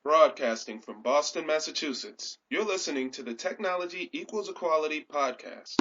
Broadcasting from Boston, Massachusetts, you're listening to the Technology Equals Equality podcast.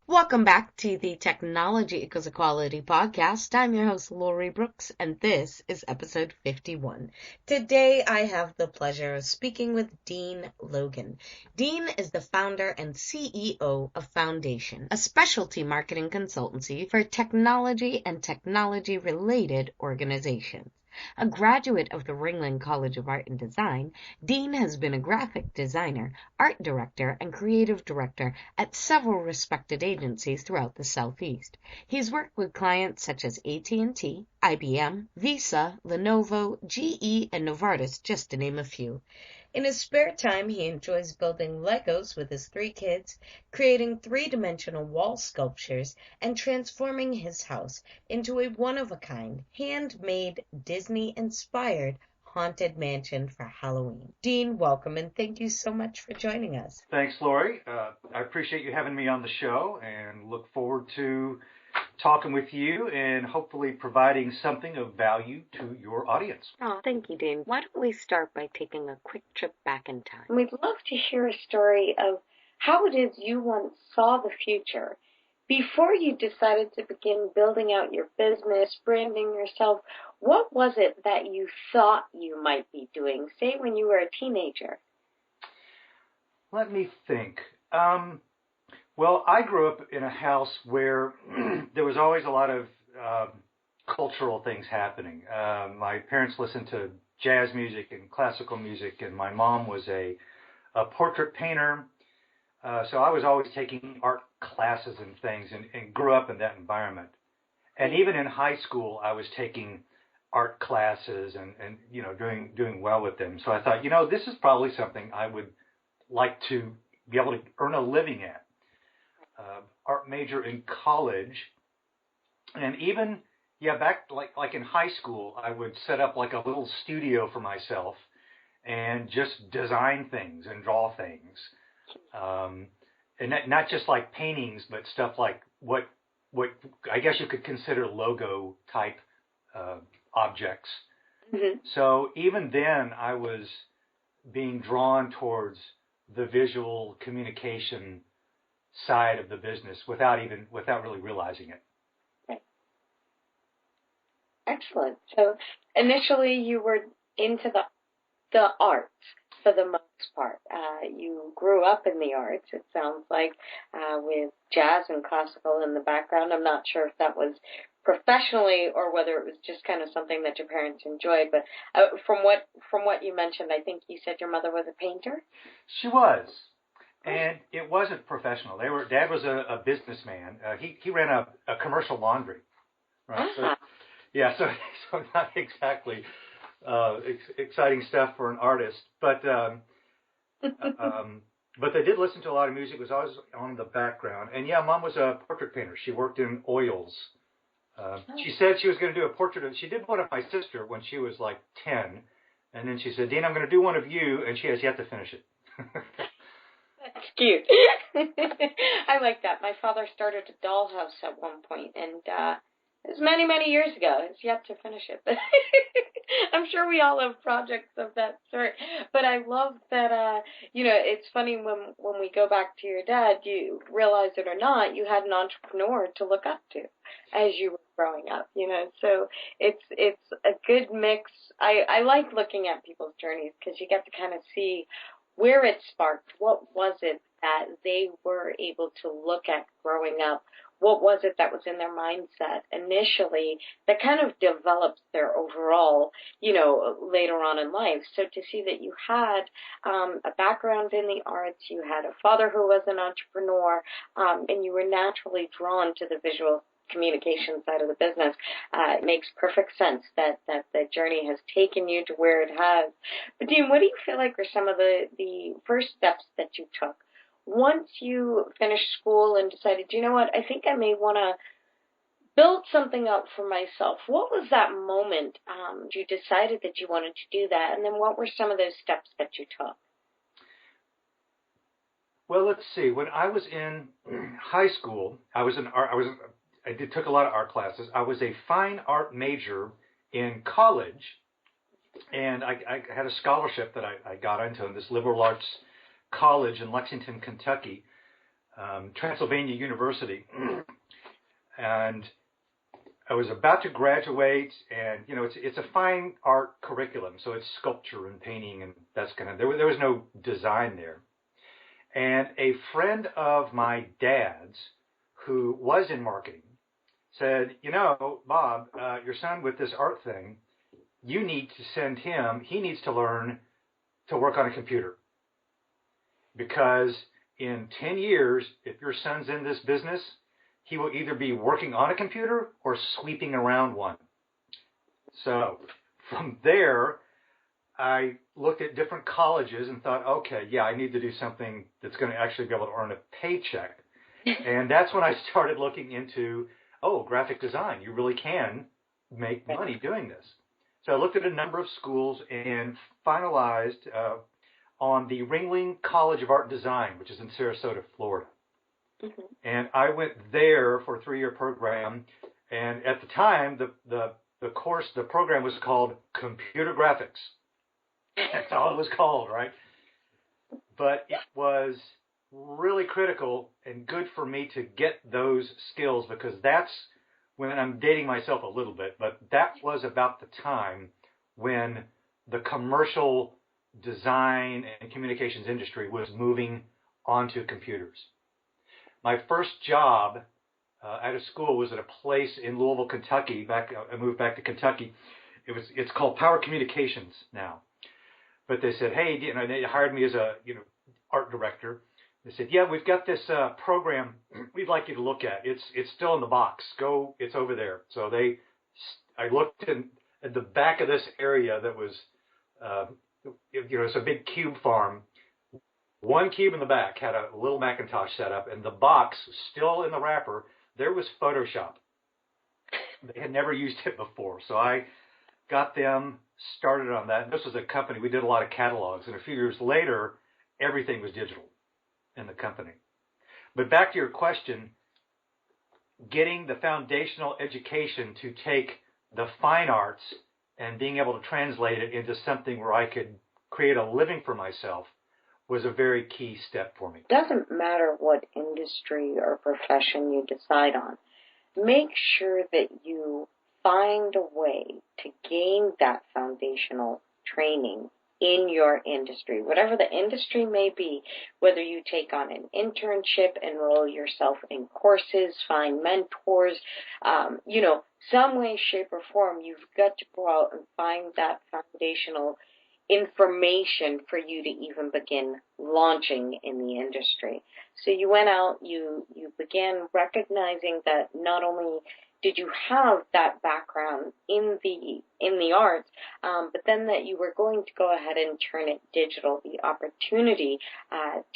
Welcome back to the Technology Equals Equality podcast. I'm your host, Lori Brooks, and this is episode 51. Today, I have the pleasure of speaking with Dean Logan. Dean is the founder and CEO of Foundation, a specialty marketing consultancy for technology and technology-related organizations. A graduate of the Ringling College of Art and Design, Dean has been a graphic designer, art director, and creative director at several respected agencies throughout the Southeast. He's worked with clients such as AT&T, IBM, Visa, Lenovo, GE, and Novartis, just to name a few. In his spare time, he enjoys building Legos with his 3 kids, creating 3-dimensional wall sculptures, and transforming his house into a one-of-a-kind, handmade, Disney-inspired haunted mansion for Halloween. Dean, welcome, and thank you so much for joining us. Thanks, Lori. I appreciate you having me on the show and look forward to talking with you and hopefully providing something of value to your audience. Oh, thank you, Dean. Why don't we start by taking a quick trip back in time? We'd love to hear a story of how it is you once saw the future. Before you decided to begin building out your business, branding yourself, what was it that you thought you might be doing, say when you were a teenager? Let me think. Well, I grew up in a house where there was always a lot of cultural things happening. My parents listened to jazz music and classical music, and my mom was a portrait painter. So I was always taking art classes and things and grew up in that environment. And even in high school, I was taking art classes and doing well with them. So I thought, this is probably something I would like to be able to earn a living at. Art major in college, and even back like in high school, I would set up like a little studio for myself and just design things and draw things, and not just like paintings, but stuff like what I guess you could consider logo type objects. Mm-hmm. So even then, I was being drawn towards the visual communication side of the business without really realizing it. Okay. Excellent. So initially you were into the arts for the most part. You grew up in the arts, it sounds like, with jazz and classical in the background. I'm not sure if that was professionally or whether it was just kind of something that your parents enjoyed. But from what you mentioned, I think you said your mother was a painter? She was. And it wasn't professional. Dad was a businessman. He ran a commercial laundry, right? Uh-huh. So not exactly exciting stuff for an artist, but they did listen to a lot of music. It was always on the background. And Mom was a portrait painter. She worked in oils. She said she was going to do a portrait she did one of my sister when she was like 10, and then she said, "Dean, I'm going to do one of you," and she has yet to finish it. That's cute. I like that. My father started a dollhouse at one point, and it was many, many years ago. He's yet to finish it. But I'm sure we all have projects of that sort. But I love that, it's funny when we go back to your dad, you realize it or not, you had an entrepreneur to look up to as you were growing up, So it's a good mix. I like looking at people's journeys because you get to kind of see where it sparked. What was it that they were able to look at growing up? What was it that was in their mindset initially that kind of develops their overall, later on in life? So to see that you had a background in the arts, you had a father who was an entrepreneur, and you were naturally drawn to the visual communication side of the business, it makes perfect sense that the journey has taken you to where it has. But Dean, what do you feel like are some of the first steps that you took once you finished school and decided, you know what, I think I may want to build something up for myself? What was that moment you decided that you wanted to do that, and then what were some of those steps that you took? Well, let's see. When I was in high school, I was took a lot of art classes. I was a fine art major in college, and I had a scholarship that I got into in this liberal arts college in Lexington, Kentucky, Transylvania University. And I was about to graduate, and it's a fine art curriculum, so it's sculpture and painting and that's kind of there was no design there. And a friend of my dad's, who was in marketing, said, Bob, your son with this art thing, you need to send him. He needs to learn to work on a computer, because in 10 years, if your son's in this business, he will either be working on a computer or sweeping around one. So from there, I looked at different colleges and thought, okay, yeah, I need to do something that's going to actually be able to earn a paycheck. And that's when I started looking into, graphic design. You really can make money doing this. So I looked at a number of schools and finalized on the Ringling College of Art and Design, which is in Sarasota, Florida. Mm-hmm. And I went there for a 3-year program. And at the time, the program was called Computer Graphics. That's all it was called, right? But it was really critical and good for me to get those skills, because that's when I'm dating myself a little bit, but that was about the time when the commercial design and communications industry was moving onto computers. My first job at a school was at a place in Louisville, Kentucky. I moved back to Kentucky. It's called Power Communications now. But they said, hey, they hired me as a art director. They said, yeah, we've got this program we'd like you to look at. It's still in the box. Go, it's over there. So I looked at the back of this area that was, it's a big cube farm. One cube in the back had a little Macintosh set up, and the box, still in the wrapper, there was Photoshop. They had never used it before. So I got them started on that. This was a company. We did a lot of catalogs, and a few years later, everything was digital in the company. But back to your question, getting the foundational education to take the fine arts and being able to translate it into something where I could create a living for myself was a very key step for me. Doesn't matter what industry or profession you decide on. Make sure that you find a way to gain that foundational training in your industry, whatever the industry may be, whether you take on an internship, enroll yourself in courses, find mentors, some way, shape, or form, you've got to go out and find that foundational information for you to even begin launching in the industry. So you went out, you began recognizing that not only did you have that background in the arts, but then that you were going to go ahead and turn it digital, the opportunity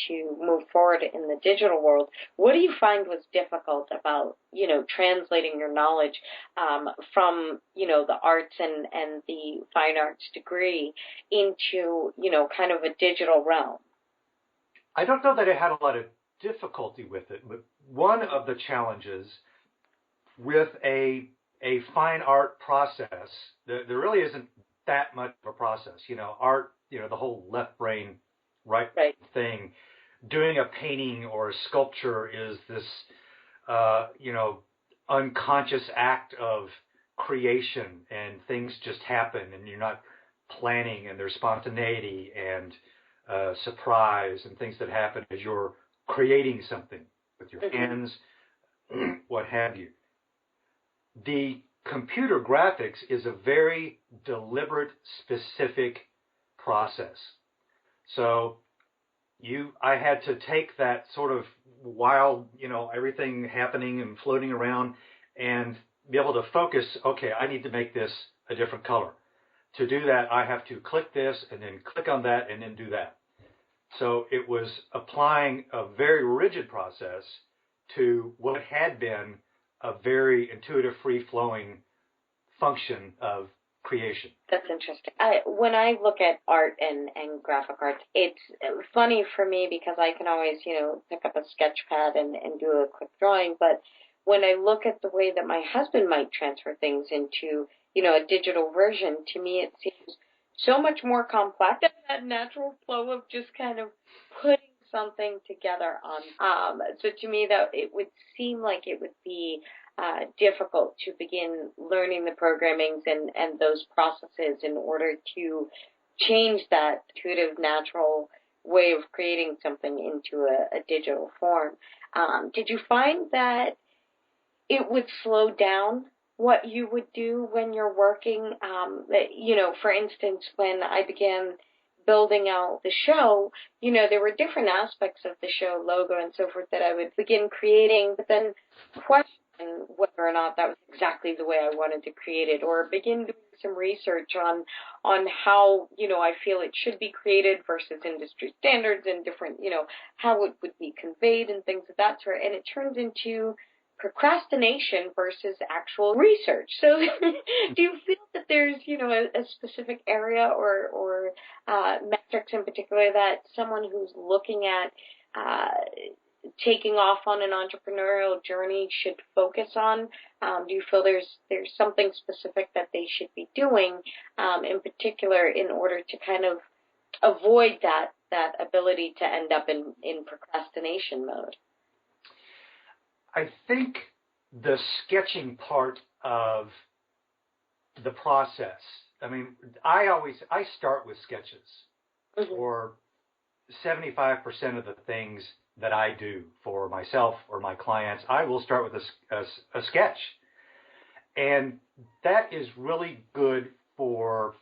to move forward in the digital world. What do you find was difficult about, translating your knowledge from, the arts and the fine arts degree into, kind of a digital realm? I don't know that I had a lot of difficulty with it, but one of the challenges with a fine art process, there really isn't that much of a process. Art, the whole left brain, right thing. Doing a painting or a sculpture is this, unconscious act of creation, and things just happen, and you're not planning, and there's spontaneity and surprise and things that happen as you're creating something with your hands, what have you. The computer graphics is a very deliberate, specific process. So I had to take that sort of wild, everything happening and floating around, and be able to focus, okay, I need to make this a different color. To do that, I have to click this and then click on that and then do that. So it was applying a very rigid process to what had been a very intuitive, free-flowing function of creation. That's interesting. When I look at art and graphic arts, it's funny for me because I can always, pick up a sketch pad and do a quick drawing. But when I look at the way that my husband might transfer things into, a digital version, to me it seems so much more complex than that natural flow of just kind of putting something together on. So to me, that it would seem like it would be difficult to begin learning the programmings and those processes in order to change that intuitive, natural way of creating something into a digital form. Did you find that it would slow down what you would do when you're working? For instance, when I began building out the show, there were different aspects of the show, logo and so forth, that I would begin creating, but then question whether or not that was exactly the way I wanted to create it, or begin doing some research on how, I feel it should be created versus industry standards and different, how it would be conveyed and things of that sort. And it turns into procrastination versus actual research. So do you feel that there's, a specific area or metrics in particular that someone who's looking at taking off on an entrepreneurial journey should focus on? Do you feel there's something specific that they should be doing in particular in order to kind of avoid that ability to end up in procrastination mode? I think the sketching part of the process, I start with sketches for 75% of the things that I do for myself or my clients. I will start with a sketch. And that is really good for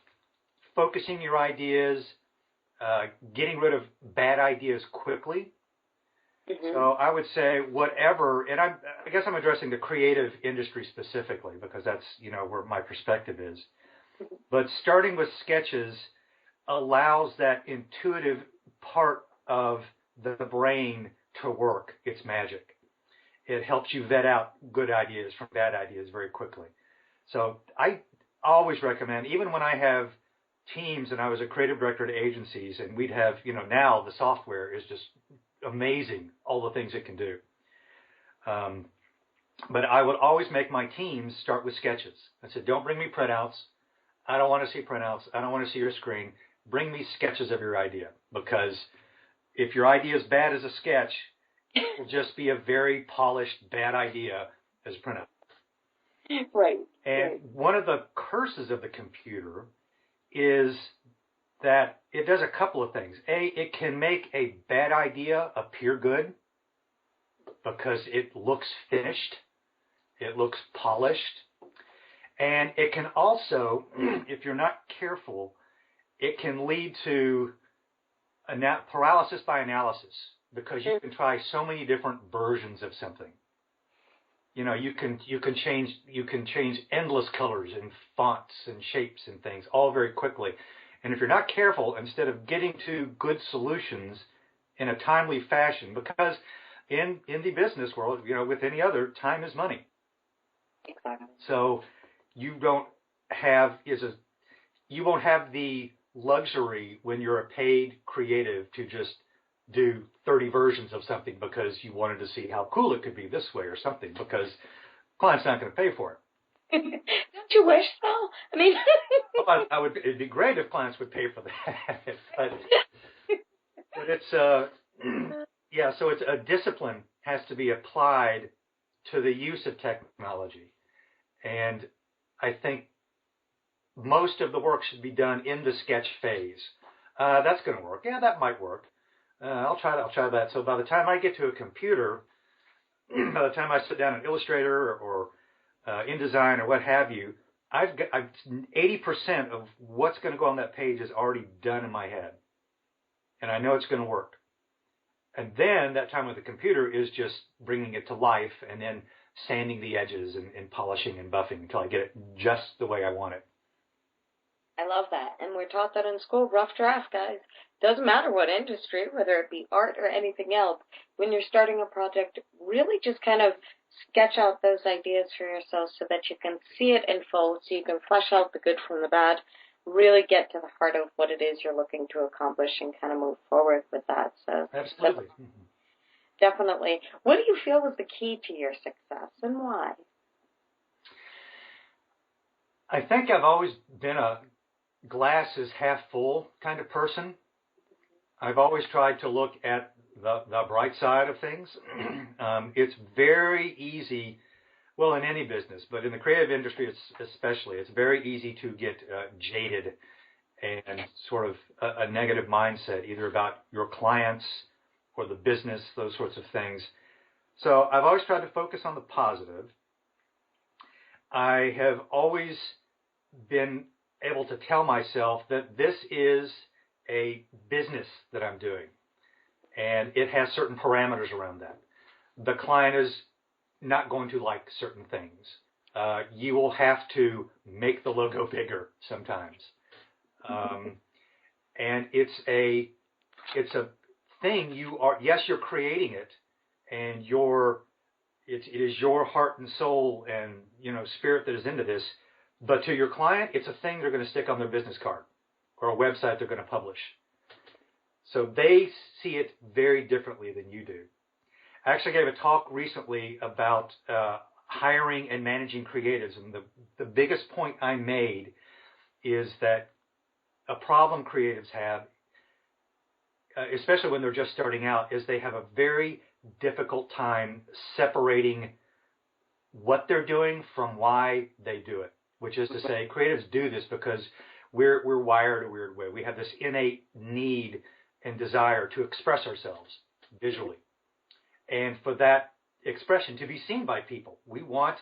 focusing your ideas, getting rid of bad ideas quickly. So I would say whatever, and I guess I'm addressing the creative industry specifically because that's, where my perspective is. But starting with sketches allows that intuitive part of the brain to work its magic. It helps you vet out good ideas from bad ideas very quickly. So I always recommend, even when I have teams and I was a creative director at agencies and we'd have, now the software is just amazing, all the things it can do. But I would always make my teams start with sketches. I said, don't bring me printouts. I don't want to see printouts. I don't want to see your screen. Bring me sketches of your idea, because if your idea is bad as a sketch, it will just be a very polished bad idea as a printout. Right. And one of the curses of the computer is that it does a couple of things. A, it can make a bad idea appear good because it looks finished. It looks polished. And it can also, if you're not careful, it can lead to paralysis by analysis, because you can try so many different versions of something. You can change endless colors and fonts and shapes and things all very quickly. And if you're not careful, instead of getting to good solutions in a timely fashion, because in the business world, with any other, time is money. Exactly. So you won't have the luxury when you're a paid creative to just do 30 versions of something because you wanted to see how cool it could be this way or something, because client's not going to pay for it. Don't you wish so? It'd be great if clients would pay for that. but it's so it's a discipline has to be applied to the use of technology. And I think most of the work should be done in the sketch phase. That's going to work. Yeah, that might work. I'll try that. So by the time I get to a computer, by the time I sit down in Illustrator or InDesign or what have you, I've 80% of what's going to go on that page is already done in my head. And I know it's going to work. And then that time with the computer is just bringing it to life and then sanding the edges and polishing and buffing until I get it just the way I want it. I love that. And we're taught that in school, rough draft, guys. Doesn't matter what industry, whether it be art or anything else. When you're starting a project, really just kind of sketch out those ideas for yourself so that you can see it in full, so you can flesh out the good from the bad, really get to the heart of what it is you're looking to accomplish and kind of move forward with that. So absolutely. definitely. What do you feel is the key to your success, and why? I think I've always been a glass is half full kind of person. I've always tried to look at the bright side of things. It's very easy, well, in any business, but in the creative industry especially, it's very easy to get jaded and sort of a negative mindset, either about your clients or the business, those sorts of things. So I've always tried to focus on the positive. I have always been able to tell myself that this is a business that I'm doing, and it has certain parameters around that. The client is not going to like certain things. You will have to make the logo bigger sometimes. And it's a thing you're creating it, and it is your heart and soul and, spirit that is into this, but to your client, it's a thing they're going to stick on their business card or a website they're going to publish. So they see it very differently than you do. I actually gave a talk recently about hiring and managing creatives, and the biggest point I made is that a problem creatives have, especially when they're just starting out, is they have a very difficult time separating what they're doing from why they do it, which is to say, creatives do this because we're wired a weird way. We have this innate need and desire to express ourselves visually, and for that expression to be seen by people. We want,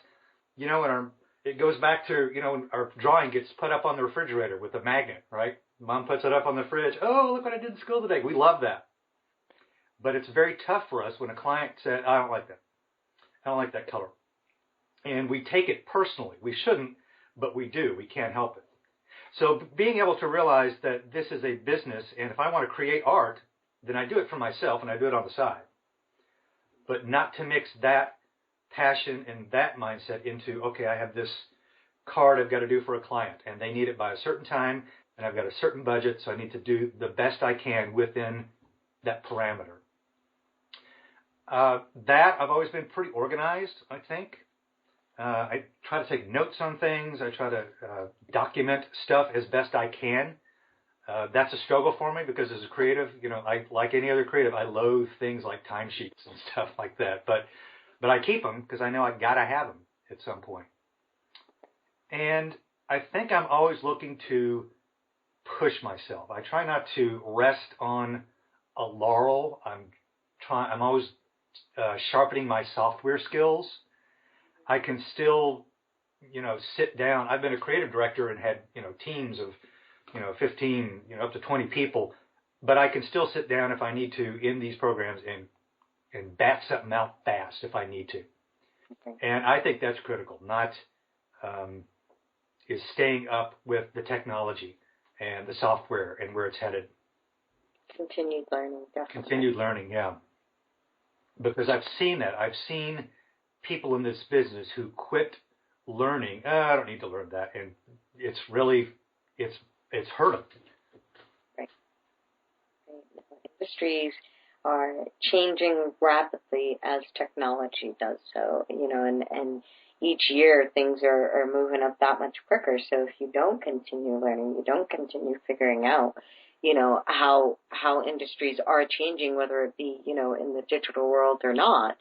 it goes back to, when our drawing gets put up on the refrigerator with a magnet, right? Mom puts it up on the fridge. Oh, look what I did in school today. We love that. But it's very tough for us when a client said, I don't like that. I don't like that color. And we take it personally. We shouldn't, but we do. We can't help it. So being able to realize that this is a business, and if I want to create art, then I do it for myself and I do it on the side. But not to mix that passion and that mindset into, okay, I have this card I've got to do for a client, and they need it by a certain time, and I've got a certain budget, so I need to do the best I can within that parameter. That I've always been pretty organized, I think. I try to take notes on things. I try to document stuff as best I can. That's a struggle for me because as a creative, like any other creative, I loathe things like timesheets and stuff like that. But I keep them because I know I've got to have them at some point. And I think I'm always looking to push myself. I try not to rest on a laurel. I'm always sharpening my software skills. I can still, sit down. I've been a creative director and had, teams of, 15, up to 20 people, but I can still sit down if I need to in these programs and bat something out fast if I need to. Okay. And I think that's critical, not is staying up with the technology and the software and where it's headed. Continued learning, definitely. Continued learning, yeah. Because I've seen that. I've seen people in this business who quit learning. I don't need to learn that, and it's hurt them. Right. Industries are changing rapidly as technology does so, and each year things are moving up that much quicker. So if you don't continue learning, you don't continue figuring out, how industries are changing, whether it be, in the digital world or not,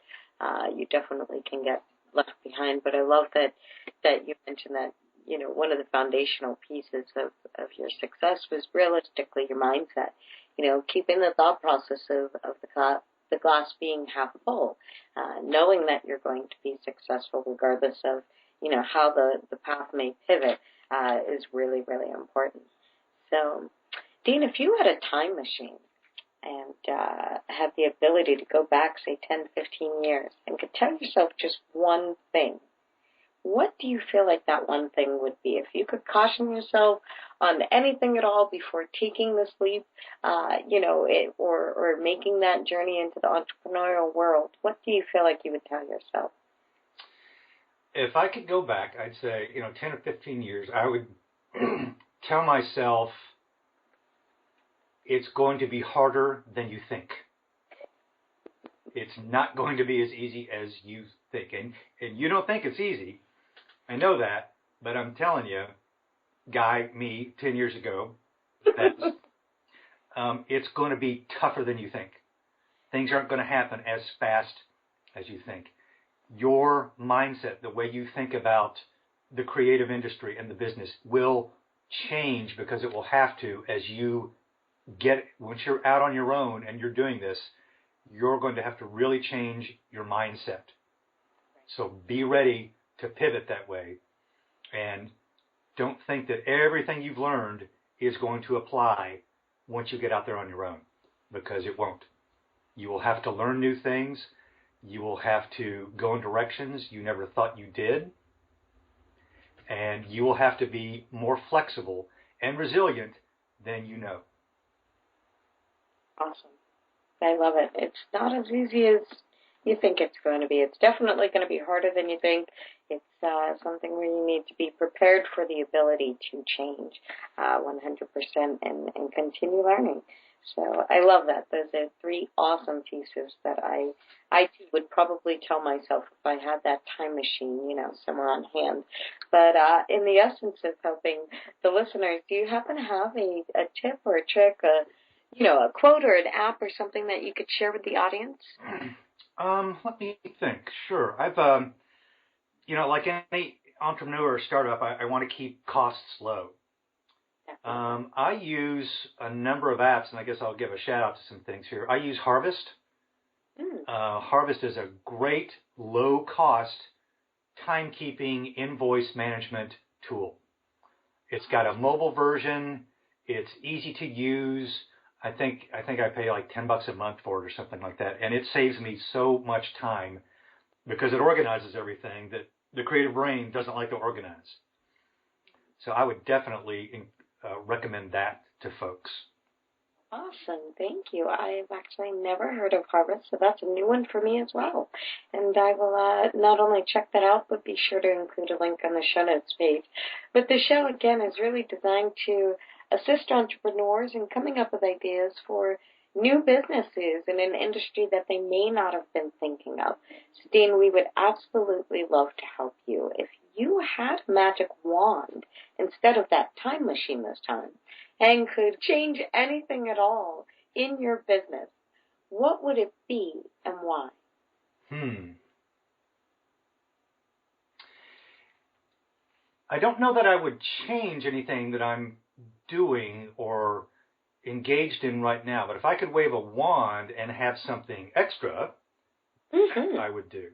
you definitely can get left behind. But I love that you mentioned that, one of the foundational pieces of your success was realistically your mindset, keeping the thought process of the glass being half full, knowing that you're going to be successful regardless of, how the path may pivot, is really, really important. So, Dean, if you had a time machine and had the ability to go back, say, 10, 15 years and could tell yourself just one thing, what do you feel like that one thing would be? If you could caution yourself on anything at all before taking this leap, or making that journey into the entrepreneurial world, what do you feel like you would tell yourself? If I could go back, I'd say, 10 or 15 years, I would tell myself it's going to be harder than you think. It's not going to be as easy as you think. And you don't think it's easy. I know that, but I'm telling you, Guy, me, 10 years ago, that it's going to be tougher than you think. Things aren't going to happen as fast as you think. Your mindset, the way you think about the creative industry and the business will change because it will have to as you once you're out on your own and you're doing this, you're going to have to really change your mindset. So be ready to pivot that way, and don't think that everything you've learned is going to apply once you get out there on your own, because it won't. You will have to learn new things. You will have to go in directions you never thought you did. And you will have to be more flexible and resilient than you know. Awesome. I love it. It's not as easy as you think it's going to be. It's definitely going to be harder than you think. It's something where you need to be prepared for the ability to change 100% and continue learning. So I love that. Those are three awesome pieces that I too would probably tell myself if I had that time machine, somewhere on hand. But in the essence of helping the listeners, do you happen to have a tip or a trick, a quote or an app or something that you could share with the audience? Let me think. Sure. I've, like any entrepreneur or startup, I want to keep costs low. I use a number of apps, and I guess I'll give a shout out to some things here. I use Harvest. Harvest is a great low-cost timekeeping invoice management tool. It's got a mobile version. It's easy to use. I think I pay like $10 a month for it or something like that, and it saves me so much time because it organizes everything that the creative brain doesn't like to organize. So I would definitely recommend that to folks. Awesome. Thank you. I've actually never heard of Harvest, so that's a new one for me as well. And I will not only check that out, but be sure to include a link on the show notes page. But the show, again, is really designed to assist entrepreneurs in coming up with ideas for new businesses in an industry that they may not have been thinking of. So, Dean, we would absolutely love to help you. If you had a magic wand instead of that time machine this time and could change anything at all in your business, what would it be and why? I don't know that I would change anything that I'm doing or engaged in right now, but if I could wave a wand and have something extra, that I would do.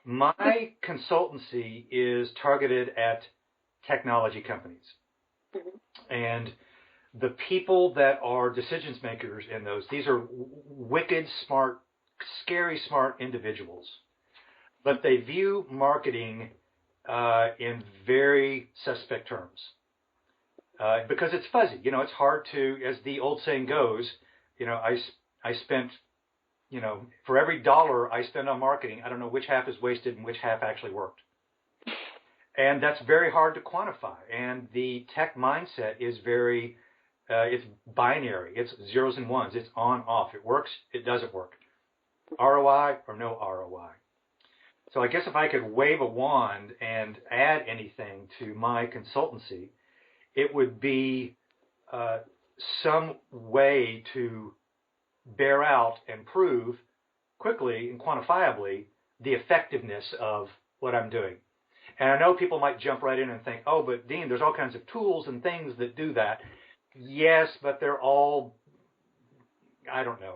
My consultancy is targeted at technology companies. And the people that are decision makers in these are wicked smart, scary smart individuals. But they view marketing in very suspect terms. Because it's fuzzy. It's hard to, as the old saying goes, I spent, for every dollar I spend on marketing, I don't know which half is wasted and which half actually worked. And that's very hard to quantify. And the tech mindset is very, it's binary. It's zeros and ones. It's on, off. It works. It doesn't work. ROI or no ROI. So I guess if I could wave a wand and add anything to my consultancy, it would be some way to bear out and prove quickly and quantifiably the effectiveness of what I'm doing. And I know people might jump right in and think, oh, but Dean, there's all kinds of tools and things that do that. Yes, but they're all, I don't know.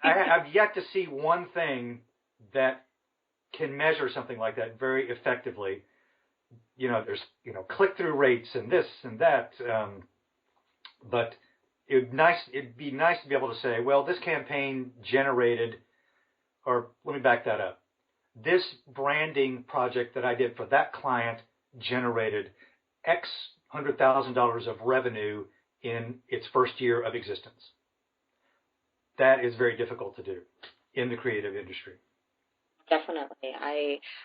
I've yet to see one thing that can measure something like that very effectively. There's, click-through rates and this and that. But it'd be nice to be able to say, well, this campaign generated, or let me back that up. This branding project that I did for that client generated X $100,000 of revenue in its first year of existence. That is very difficult to do in the creative industry. Definitely.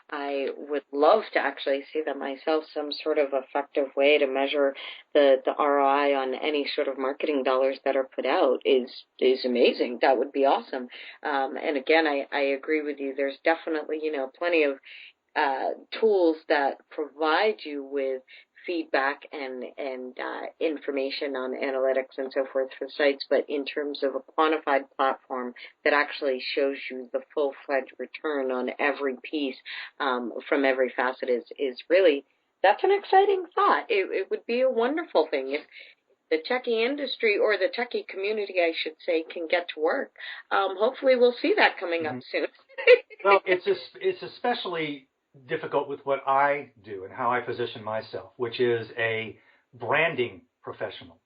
I would love to actually see that myself, some sort of effective way to measure the ROI on any sort of marketing dollars that are put out is amazing. That would be awesome. And again, I agree with you. There's definitely, plenty of tools that provide you with feedback and information on analytics and so forth for sites, but in terms of a quantified platform that actually shows you the full-fledged return on every piece from every facet is really, that's an exciting thought. It would be a wonderful thing if the techie industry, or the techie community, I should say, can get to work. Hopefully we'll see that coming up soon. Well, it's especially difficult with what I do and how I position myself, which is a branding professional.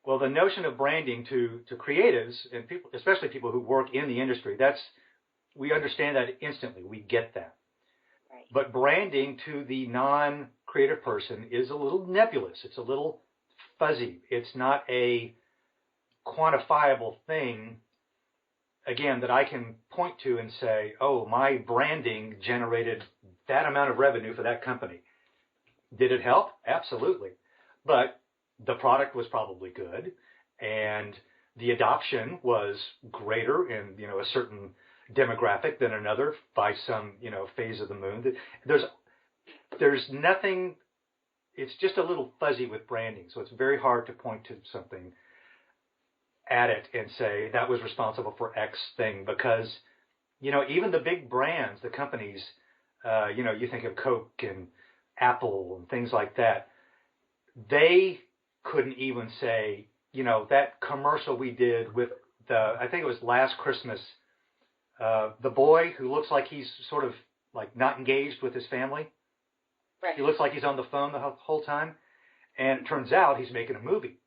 Well, the notion of branding to creatives and people, especially people who work in the industry, we understand that instantly. We get that. Right. But branding to the non-creative person is a little nebulous. It's a little fuzzy. It's not a quantifiable thing, again, that I can point to and say, oh, my branding generated that amount of revenue for that company. Did it help? Absolutely. But the product was probably good, and the adoption was greater in, a certain demographic than another by some, phase of the moon. There's nothing, it's just a little fuzzy with branding. So it's very hard to point to something at it and say that was responsible for X thing, because, even the big brands, the companies, you think of Coke and Apple and things like that, they couldn't even say, that commercial we did with I think it was last Christmas, the boy who looks like he's sort of like not engaged with his family. Right. He looks like he's on the phone the whole time. And it turns out he's making a movie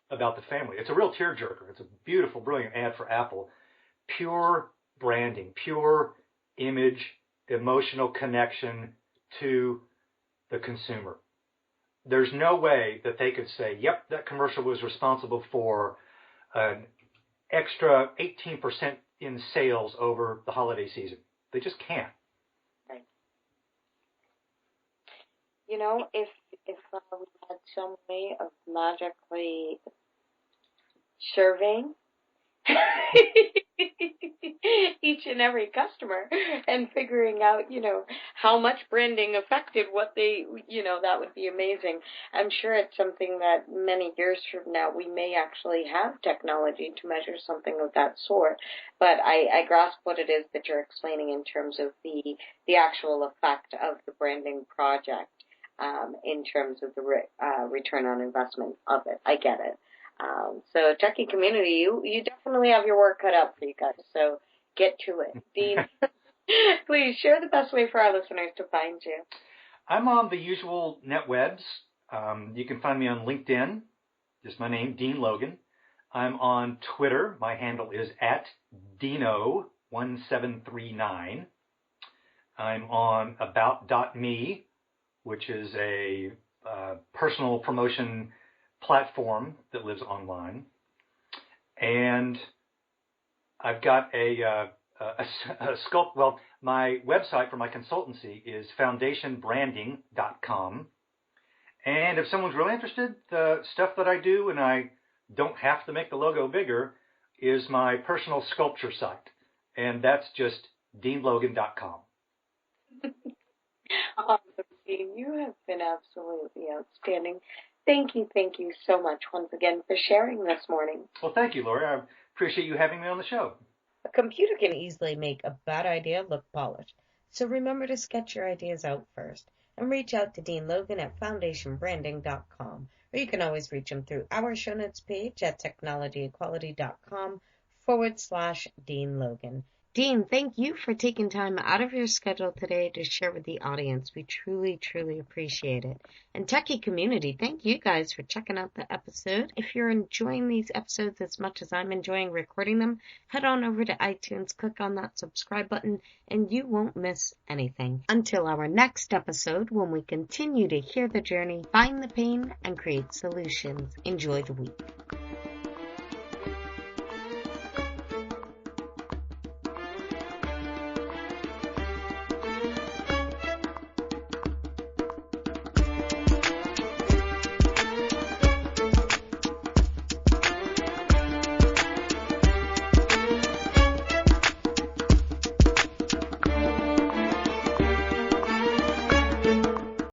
about the family. It's a real tearjerker. It's a beautiful, brilliant ad for Apple. Pure branding, pure image, emotional connection to the consumer. There's no way that they could say, yep, that commercial was responsible for an extra 18% in sales over the holiday season. They just can't. Right. If we had some way of magically surveying each and every customer and figuring out, how much branding affected what they, that would be amazing. I'm sure it's something that many years from now we may actually have technology to measure something of that sort. But I grasp what it is that you're explaining in terms of the actual effect of the branding project, in terms of the return on investment of it. I get it. So techie community, you definitely have your work cut out for you guys. So get to it. Dean, please share the best way for our listeners to find you. I'm on the usual net webs. You can find me on LinkedIn. Just my name, Dean Logan. I'm on Twitter. My handle is @Dino1739. I'm on about.me, which is a personal promotion platform that lives online. And I've got my website for my consultancy is foundationbranding.com. And if someone's really interested, the stuff that I do, and I don't have to make the logo bigger, is my personal sculpture site. And that's just deanlogan.com. Awesome, Dean. You have been absolutely outstanding. Thank you so much once again for sharing this morning. Well, thank you, Lori. I appreciate you having me on the show. A computer can easily make a bad idea look polished, so remember to sketch your ideas out first and reach out to Dean Logan at foundationbranding.com, or you can always reach him through our show notes page at technologyequality.com/Dean Logan. Dean, thank you for taking time out of your schedule today to share with the audience. We truly, truly appreciate it. And techie community, thank you guys for checking out the episode. If you're enjoying these episodes as much as I'm enjoying recording them, head on over to iTunes, click on that subscribe button, and you won't miss anything. Until our next episode, when we continue to hear the journey, find the pain, and create solutions. Enjoy the week.